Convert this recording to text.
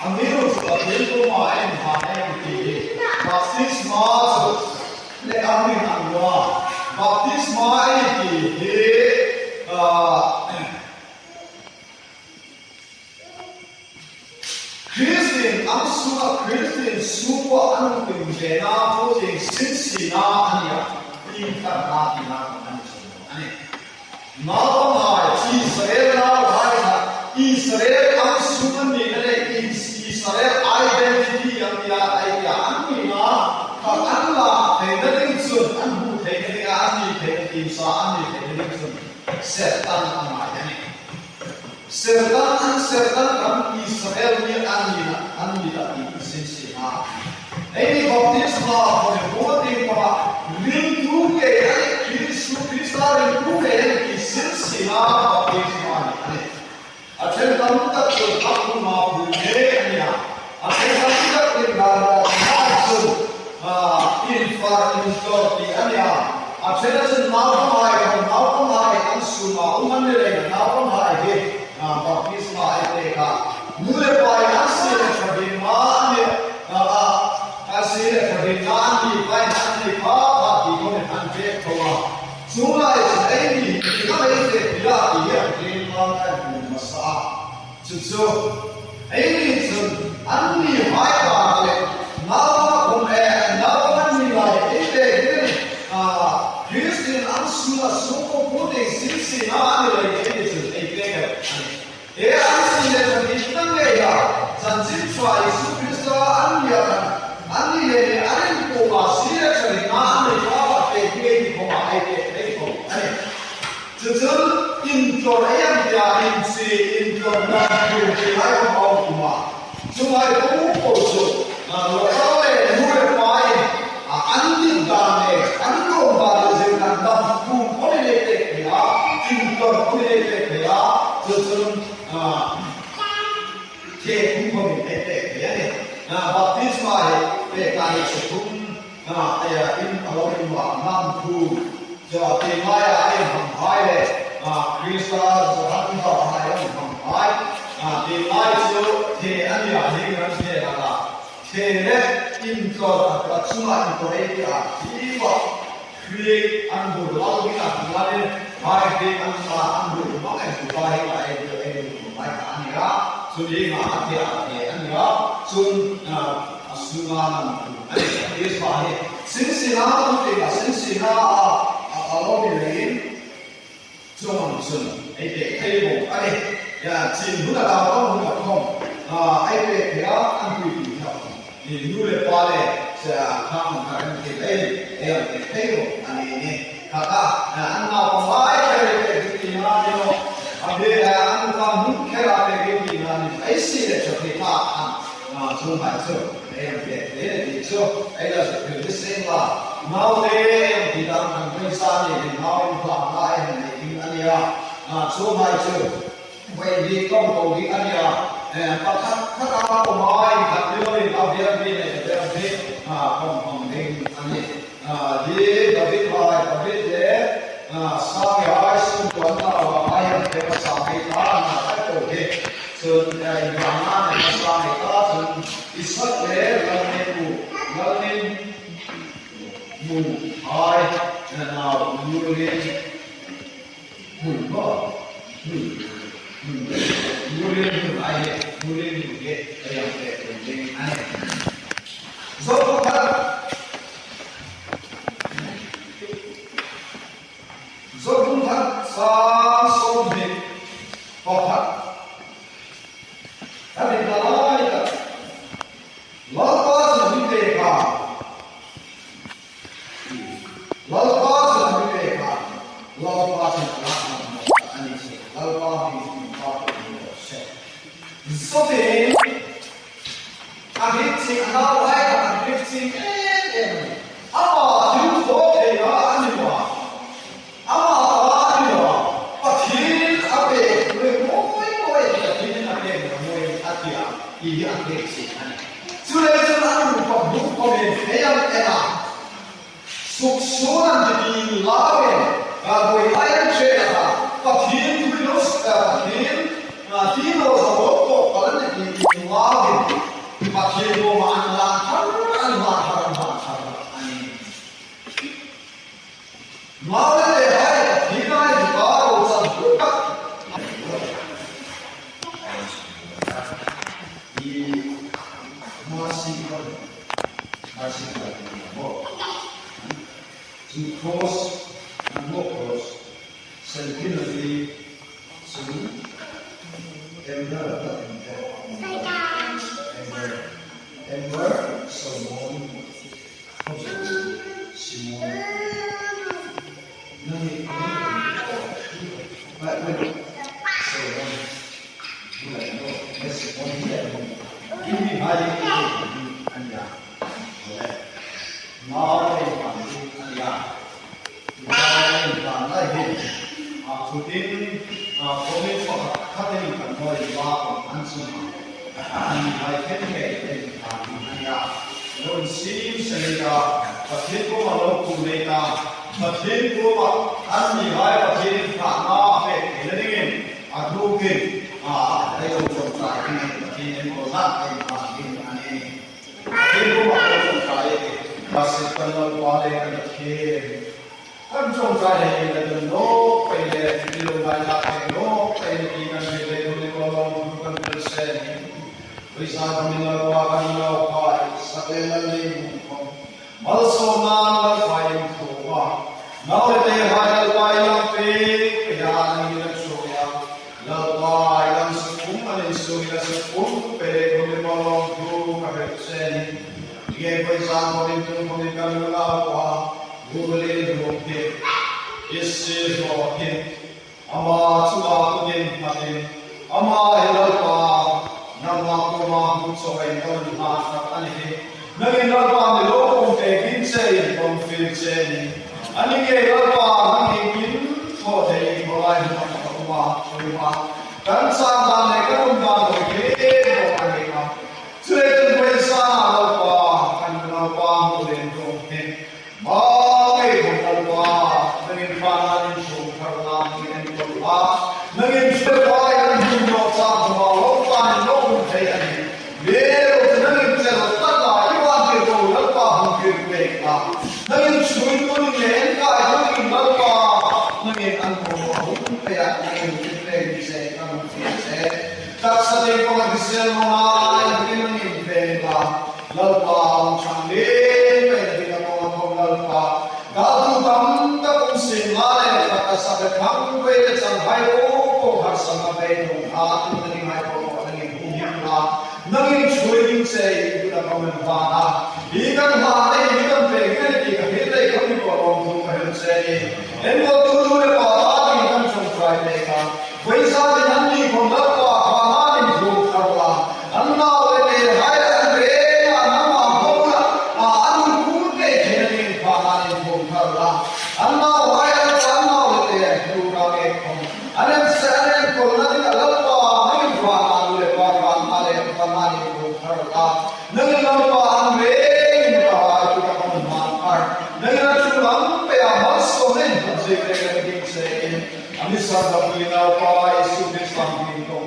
Amigo, amigo, mai hai baptisma le ami angwa baptisma Christian Christian super anu pembela tu yang sinsina ania tingkat hati nak ane nama hai Israel asuman ni Israel identity yang dia ani na Allah tengah sun anu tengah ani tengah insa ani tengah sun setan amai ni setan kan Israel ni ani lagi sinsina ini baptisma boleh buat rindu ke Kristus rindu ke sinsina baptisma ni Akan kamu tak terpaku mahu ni, akan kamu tak terbawa masuk infrastruktur ni, akan ada mahu mai ansu mahu mana lagi mahu mai baptisma itu kan, mulai pai asal kebenaran asal kebenaran di pai nanti apa di kau nanti kau, semua ini kita itu dia kebenaran So, ini andi hai baale, nawa nilai itu Christian ansula soko pode sisi na nilai itu kan. Ansula itu ya, janji try Yesus andi le ko masih cari na apa teknik ko ai ko. Intoleran dia intoleran dia mau cuma itu kosong. Kalau mulai main andi dane ando baru jangan dapat boleh letak dia boleh letak dia sebelum cek boleh letak dia ni. Baptisma letak sebelum kalau mampu jadi maya hai Kristus Tuhan hai hai di maju di ania di mana ada di intro cuma intro itu jiwa create anggur lalu kita kembali hai di anggur mana itu baik itu baik ania sudah mati ania sungan Yesus baik sinsina itu sinsina Allah beri John Sun, itu table, ya cinta dalam rumah kom, itu dia angkui dia, ini dulu pada saya kamu kita yang table, ini kata, anak pemain itu mana ni, ada anak kamu kerana itu mana, isi cerita cuma itu, itu ada sesuatu mau deh kita mengisah ni, mau pelajari ni, ania, cuma itu, bagi kaum di ania, kata pemain, kata orang ni, kaum ni, dia David deh, sampai ayat tuan tahu ayat dia sampai tanah itu deh, Ibrahim sampai tanah, Ishak deh, lalu hai now mulai mulai yang penting aneh. Zobuhan sasombe otak. Tapi kalau kita lepas mereka Sote, agit sing hal lain, agit sing apa tu sote ya aniwa, apa aniwa, patin apa, moi patin apa, moi atia, ini agit sing ani. Sudah anu pabuk yang enak, suksunan jadi lawan, boleh lain cerita, patin tu bilos patin. Tino sa boko, kalau ni lawan Pakai rumah anak, harap. Mau deh, kita ini baru sampai di masih cross and no cross, selfie soon, Ember, Simon, Nani, but when Ambil sabda beliau para Yesus Kristus